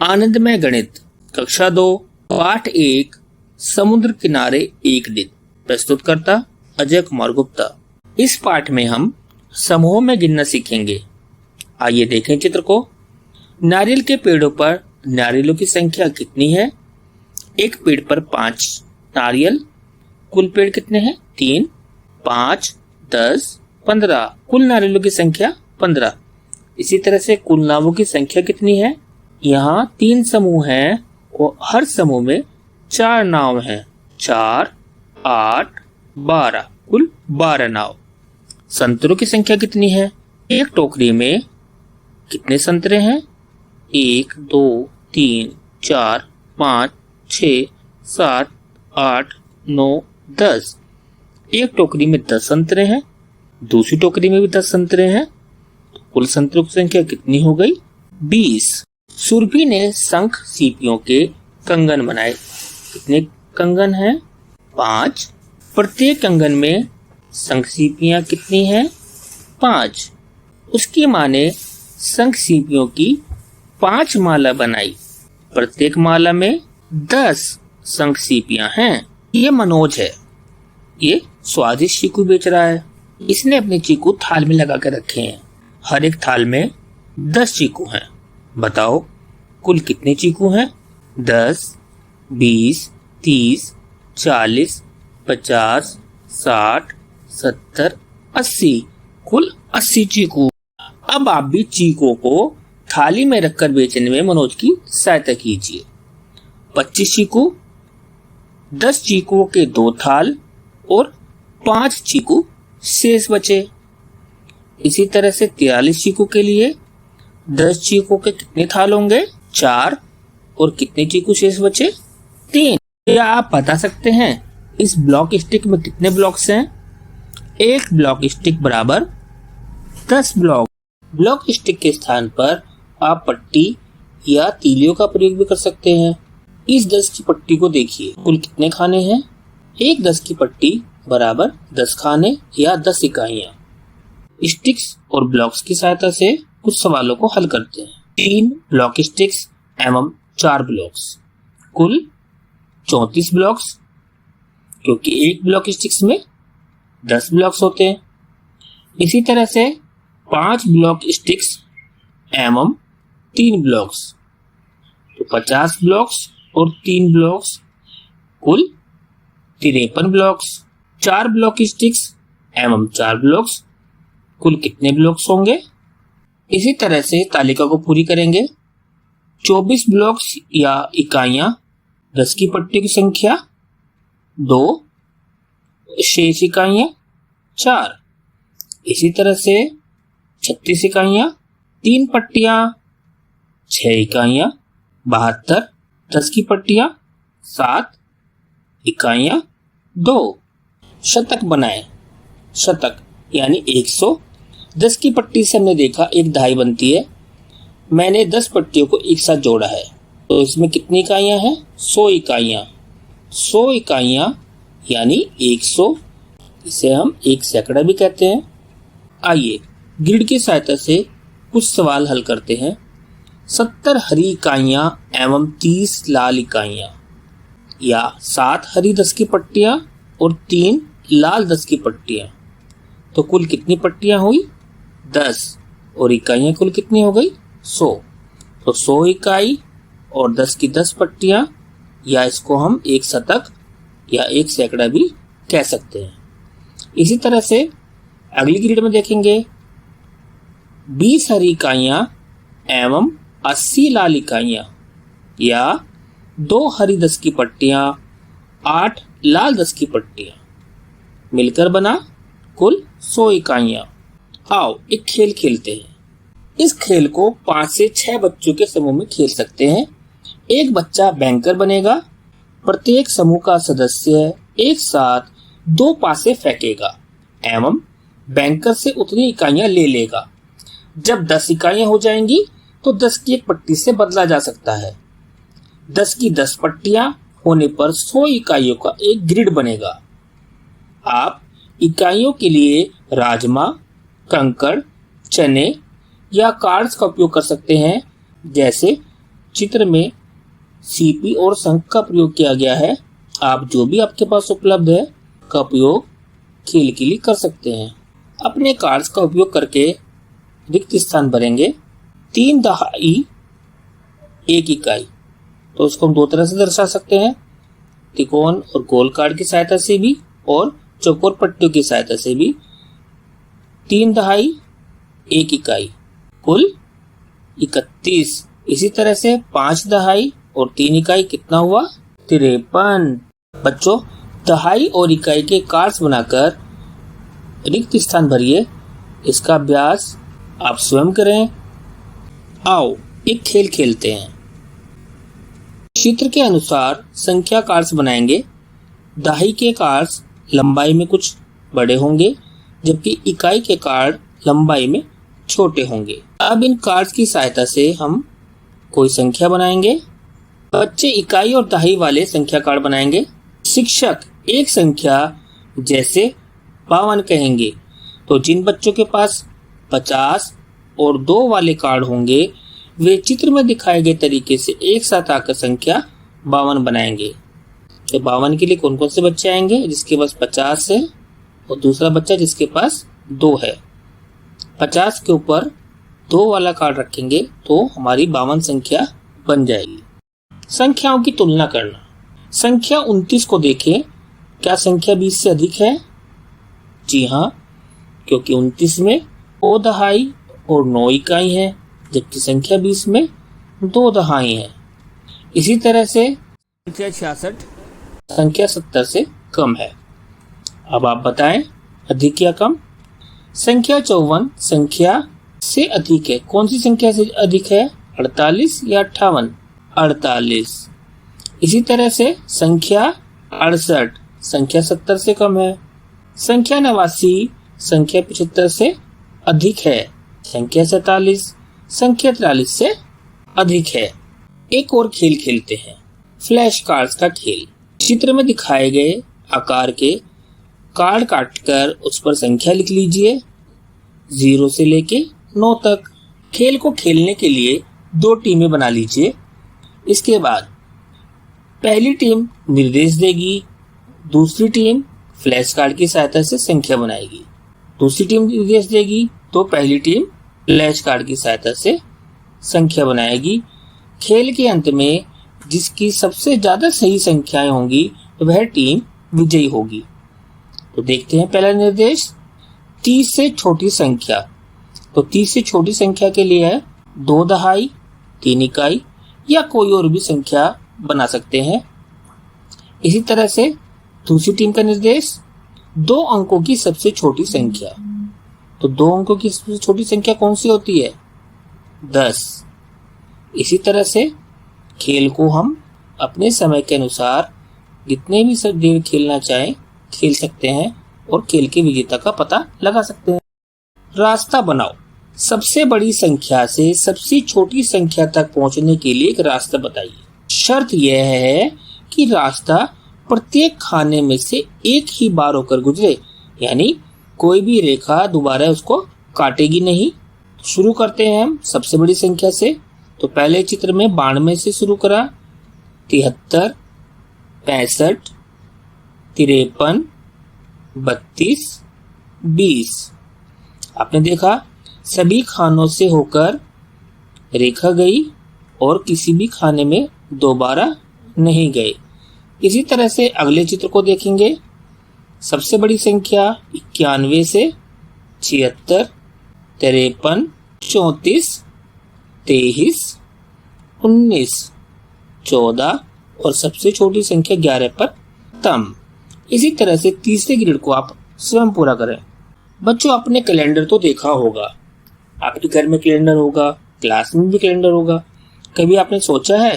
आनंदमय गणित कक्षा 2 पाठ 1 समुद्र किनारे एक दिन। प्रस्तुतकर्ता अजय कुमार गुप्ता। इस पाठ में हम समूह में गिनना सीखेंगे। आइए देखें चित्र को। नारियल के पेड़ों पर नारियलों की संख्या कितनी है? एक पेड़ पर 5 नारियल। कुल पेड़ कितने हैं? 3, 5, 10, 15। कुल नारियलों की संख्या 15। इसी तरह से कुल नावों की संख्या कितनी है? यहाँ 3 समूह हैं और हर समूह में 4 नाव हैं। 4, 8, 12, कुल 12 नाव। संतरों की संख्या कितनी है? एक टोकरी में कितने संतरे हैं? 1, 2, 3, 4, 5, 6, 7, 8, 9, 10। एक टोकरी में 10 संतरे हैं। दूसरी टोकरी में भी 10 संतरे हैं। कुल संतरों की संख्या कितनी हो गई? 20। सुरभि ने शंख सीपियों के कंगन बनाए। कितने कंगन हैं? 5। प्रत्येक कंगन में शंख सीपियां कितनी हैं? 5। उसकी माँ ने शंख सीपियों की 5 माला बनाई। प्रत्येक माला में 10 शंख सीपियां हैं। ये मनोज है। ये स्वादिष्ट चीकू बेच रहा है। इसने अपने चीकू थाल में लगा के रखे हैं। हर एक थाल में 10 चीकू हैं। बताओ कुल कितने चीकू हैं? 10, 20, 30, 40, 50, 60, 70, 80। कुल 80 चीकू। अब आप भी चीकू को थाली में रखकर बेचने में मनोज की सहायता कीजिए। 25 चीकू, 10 चीकुओं के 2 थाल और 5 चीकू शेष बचे। इसी तरह से 43 चीकू के लिए 10 चीकू के कितने थाल होंगे? 4 और कितने चीकू शेष बचे? 3। क्या आप बता सकते हैं इस ब्लॉक स्टिक में कितने ब्लॉक्स हैं? एक ब्लॉक स्टिक बराबर 10 ब्लॉक। ब्लॉक स्टिक के स्थान पर आप पट्टी या तीलियों का प्रयोग भी कर सकते हैं। इस 10 की पट्टी को देखिए। कुल कितने खाने हैं? एक 10 की पट्टी बराबर 10 खाने या 10 इकाइयां। स्टिक्स और ब्लॉक्स की सहायता से कुछ सवालों को हल करते हैं। 3 ब्लॉक स्टिक्स एवं 4 ब्लॉक्स, कुल 34 ब्लॉक्स, क्योंकि एक ब्लॉक स्टिक्स में 10 ब्लॉक्स होते हैं। इसी तरह से 5 ब्लॉक स्टिक्स एवं 3 ब्लॉक्स, तो 50 ब्लॉक्स और 3 ब्लॉक्स, कुल 53 ब्लॉक्स। 4 ब्लॉक स्टिक्स एवं 4 ब्लॉक्स, कुल कितने ब्लॉक्स होंगे? इसी तरह से तालिका को पूरी करेंगे। 24 ब्लॉक्स या इकाइयां, 10 की पट्टी की संख्या 2, शेष इकाइयां 4। इसी तरह से 36 इकाइयां, 3 पट्टियां 6 इकाइयां, 72, 10 की पट्टियां 7 इकाइयां 2। शतक बनाए। शतक यानी 100। 10 की पट्टी से हमने देखा एक दहाई बनती है। मैंने 10 पट्टियों को एक साथ जोड़ा है, तो इसमें कितनी इकाइयां हैं? 100 इकाइयां। 100 इकाइयां यानी 100। इसे हम एक सैकड़ा भी कहते हैं। आइए ग्रिड की सहायता से कुछ सवाल हल करते हैं। 70 हरी इकाइयां एवं 30 लाल इकाइयां, या 7 हरी 10 की पट्टियां और 3 लाल 10 की पट्टियां, तो कुल कितनी पट्टियां हुई? 10। और इकाइयां कुल कितनी हो गई? 100। तो 100 इकाई और 10 की 10 पट्टियां, या इसको हम एक शतक या एक सैकड़ा भी कह सकते हैं। इसी तरह से अगली ग्रिड में देखेंगे 20 हरी इकाइयां एवं 80 लाल इकाइयां, या 2 हरी 10 की पट्टियां, 8 लाल 10 की पट्टियां, मिलकर बना कुल 100 इकाइयां। आओ एक खेल खेलते हैं। इस खेल को 5 से 6 बच्चों के समूह में खेल सकते हैं। एक बच्चा बैंकर बनेगा। प्रत्येक समूह का सदस्य एक साथ 2 पासे फेंकेगा एवं बैंकर से उतनी इकाइयां ले लेगा। जब 10 इकाइयां हो जाएंगी तो 10 की एक पट्टी से बदला जा सकता है। 10 की 10 पट्टियां होने पर 100 इकाइयों का एक ग्रिड बनेगा। आप इकाइयों के लिए राजमा, कंकड़, चने या कार्ड्स का उपयोग कर सकते हैं, जैसे चित्र में सीपी और शंख का प्रयोग किया गया है। आप जो भी आपके पास उपलब्ध है का उपयोग खेल के लिए कर सकते हैं। अपने कार्ड्स का उपयोग करके रिक्त स्थान भरेंगे। 3 दहाई 1 इकाई, तो उसको हम 2 तरह से दर्शा सकते हैं, त्रिकोण और गोल कार्ड की सहायता से भी और चौकोर पट्टियों की सहायता से भी। 3 दहाई 1 इकाई कुल 31। इसी तरह से 5 दहाई और 3 इकाई कितना हुआ? 53। बच्चों, दहाई और इकाई के कार्ड्स बनाकर रिक्त स्थान भरिए। इसका अभ्यास आप स्वयं करें। आओ एक खेल खेलते हैं। चित्र के अनुसार संख्या कार्ड्स बनाएंगे। दहाई के कार्ड्स लंबाई में कुछ बड़े होंगे, जबकि इकाई के कार्ड लंबाई में छोटे होंगे। अब इन कार्ड्स की सहायता से हम कोई संख्या बनाएंगे। बच्चे इकाई और दहाई वाले संख्या कार्ड बनाएंगे। शिक्षक एक संख्या जैसे 52 कहेंगे, तो जिन बच्चों के पास 50 और 2 वाले कार्ड होंगे वे चित्र में दिखाए गए तरीके से एक साथ आकर संख्या 52 बनाएंगे। तो 52 के लिए कौन कौन से बच्चे आएंगे? जिसके पास 50 है और दूसरा बच्चा जिसके पास 2 है। 50 के ऊपर 2 वाला कार्ड रखेंगे तो हमारी 52 संख्या बन जाएगी। संख्याओं की तुलना करना। संख्या 29 को देखें, क्या संख्या 20 से अधिक है? जी हाँ, क्योंकि 29 में 2 दहाई और 9 इकाई है, जबकि संख्या 20 में 2 दहाई है। इसी तरह से संख्या 66 संख्या 70 से कम है। अब आप बताएं अधिक या कम? संख्या 54 संख्या से अधिक है। कौन सी संख्या से अधिक है? 48 या 58? 48। इसी तरह से संख्या 68 संख्या 70 से कम है। संख्या 89 संख्या 75 से अधिक है। संख्या 47 संख्या 43 से अधिक है। एक और खेल खेलते हैं, फ्लैश कार्ड्स का खेल। चित्र में दिखाए गए आकार के कार्ड काटकर उस पर संख्या लिख लीजिए 0 से लेके 9 तक। खेल को खेलने के लिए 2 टीमें बना लीजिए। इसके बाद पहली टीम निर्देश देगी, दूसरी टीम फ्लैश कार्ड की सहायता से संख्या बनाएगी। दूसरी टीम निर्देश देगी तो पहली टीम फ्लैश कार्ड की सहायता से संख्या बनाएगी। खेल के अंत में जिसकी सबसे ज्यादा सही संख्याएं होंगी वह टीम विजयी होगी। तो देखते हैं पहला निर्देश, 30 से छोटी संख्या। तो 30 से छोटी संख्या के लिए है 2 दहाई 3 इकाई या कोई और भी संख्या बना सकते हैं। इसी तरह से दूसरी टीम का निर्देश 2 अंकों की सबसे छोटी संख्या। तो 2 अंकों की सबसे छोटी संख्या कौन सी होती है? 10। इसी तरह से खेल को हम अपने समय के अनुसार जितने भी देर खेलना चाहें खेल सकते हैं और खेल के विजेता का पता लगा सकते हैं। रास्ता बनाओ। सबसे बड़ी संख्या से सबसे छोटी संख्या तक पहुंचने के लिए एक रास्ता बताइए। शर्त यह है कि रास्ता प्रत्येक खाने में से एक ही बार होकर गुजरे, यानी कोई भी रेखा दोबारा उसको काटेगी नहीं। शुरू करते हैं हम सबसे बड़ी संख्या से। तो पहले चित्र में 92 से शुरू करा, 73, 65, 53, 32, 20। आपने देखा सभी खानों से होकर रेखा गई और किसी भी खाने में दोबारा नहीं गए। इसी तरह से अगले चित्र को देखेंगे। सबसे बड़ी संख्या 91 से 76, 53, 34, 23, 19, 14 और सबसे छोटी संख्या 11 पर खत्म। इसी तरह से तीसरे ग्रिड को आप स्वयं पूरा करें। बच्चों, आपने कैलेंडर तो देखा होगा, आपके घर में कैलेंडर होगा, क्लास में भी कैलेंडर होगा। कभी आपने सोचा है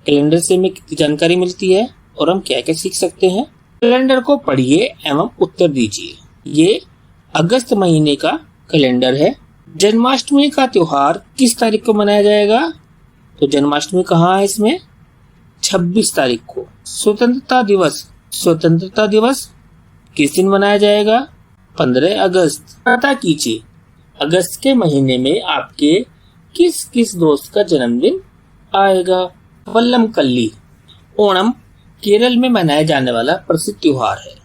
कैलेंडर से हमें कितनी जानकारी मिलती है और हम क्या क्या सीख सकते हैं? कैलेंडर को पढ़िए एवं उत्तर दीजिए। ये अगस्त महीने का कैलेंडर है। जन्माष्टमी का त्योहार किस तारीख को मनाया जाएगा? तो जन्माष्टमी कहाँ है इसमें? 26 तारीख को। स्वतंत्रता दिवस किस दिन मनाया जाएगा? 15 अगस्त। पता कीजिए अगस्त के महीने में आपके किस किस दोस्त का जन्मदिन आएगा वल्लम कल्ली। ओणम केरल में मनाया जाने वाला प्रसिद्ध त्योहार है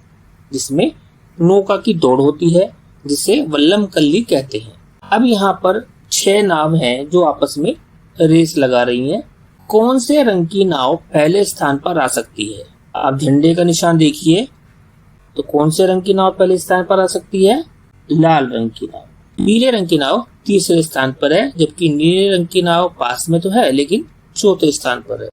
जिसमें नौका की दौड़ होती है जिसे वल्लम कल्ली कहते हैं। अब यहाँ पर 6 नाव हैं जो आपस में रेस लगा रही हैं। कौन से रंग की नाव पहले स्थान पर आ सकती है? आप झंडे का निशान देखिए तो कौन से रंग की नाव पहले स्थान पर आ सकती है? लाल रंग की नाव। नीले रंग की नाव तीसरे स्थान पर है जबकि नीले रंग की नाव पास में तो है लेकिन चौथे स्थान पर है।